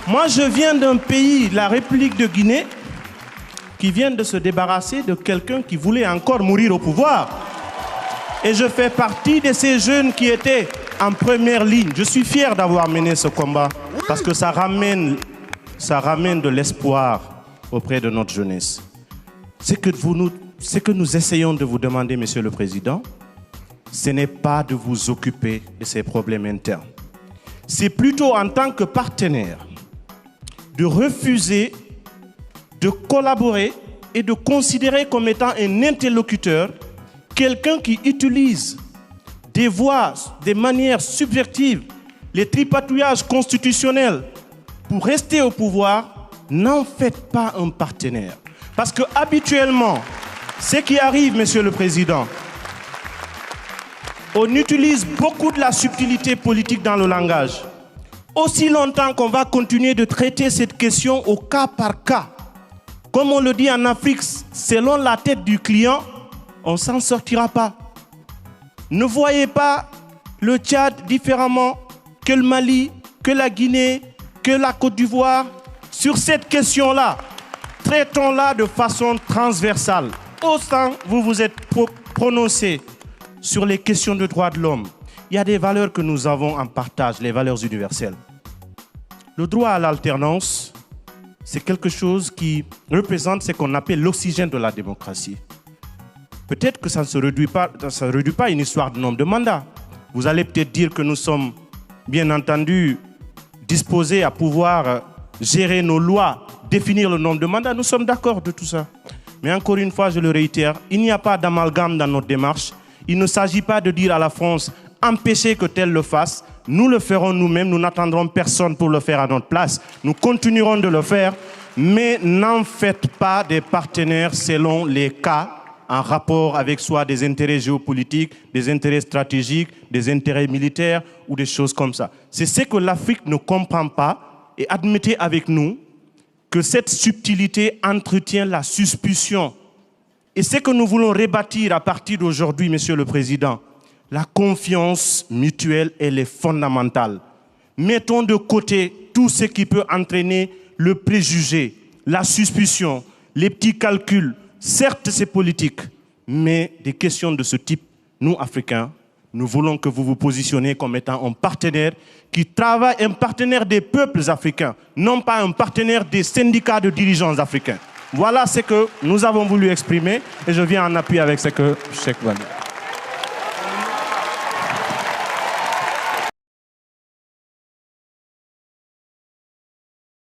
Moi, je viens d'un pays, la République de Guinée, qui vient de se débarrasser de quelqu'un qui voulait encore mourir au pouvoir. Et je fais partie de ces jeunes qui étaient en première ligne. Je suis fier d'avoir mené ce combat parce que ça ramène de l'espoir auprès de notre jeunesse. Ce que nous essayons de vous demander, Monsieur le Président, ce n'est pas de vous occuper de ces problèmes internes. C'est plutôt en tant que partenaire de refuser de collaborer et de considérer comme étant un interlocuteur quelqu'un qui utilise des voies, des manières subversives, les tripatouillages constitutionnels pour rester au pouvoir. N'en faites pas un partenaire. Parce que habituellement, ce qui arrive, Monsieur le Président, on utilise beaucoup de la subtilité politique dans le langage. Aussi longtemps qu'on va continuer de traiter cette question au cas par cas, comme on le dit en Afrique, selon la tête du client, on ne s'en sortira pas. Ne voyez pas le Tchad différemment que le Mali, que la Guinée, que la Côte d'Ivoire. Sur cette question-là, traitons-la de façon transversale. Autant vous vous êtes prononcé sur les questions de droits de l'homme, il y a des valeurs que nous avons en partage, les valeurs universelles. Le droit à l'alternance, c'est quelque chose qui représente ce qu'on appelle l'oxygène de la démocratie. Peut-être que ça ne se réduit pas à une histoire de nombre de mandats. Vous allez peut-être dire que nous sommes, bien entendu, disposés à pouvoir gérer nos lois, définir le nombre de mandats. Nous sommes d'accord de tout ça. Mais encore une fois, je le réitère, il n'y a pas d'amalgame dans notre démarche. Il ne s'agit pas de dire à la France, empêchez que tel le fasse. Nous le ferons nous-mêmes, nous n'attendrons personne pour le faire à notre place. Nous continuerons de le faire, mais n'en faites pas des partenaires selon les cas, en rapport avec soit des intérêts géopolitiques, des intérêts stratégiques, des intérêts militaires ou des choses comme ça. C'est ce que l'Afrique ne comprend pas, et admettez avec nous que cette subtilité entretient la suspicion. Et ce que nous voulons rebâtir à partir d'aujourd'hui, Monsieur le Président, la confiance mutuelle, elle est fondamentale. Mettons de côté tout ce qui peut entraîner le préjugé, la suspicion, les petits calculs. Certes, c'est politique, mais des questions de ce type, nous, Africains, nous voulons que vous vous positionnez comme étant un partenaire qui travaille, un partenaire des peuples africains, non pas un partenaire des syndicats de dirigeants africains. Voilà ce que nous avons voulu exprimer et je viens en appui avec ce que Cheikh va dire.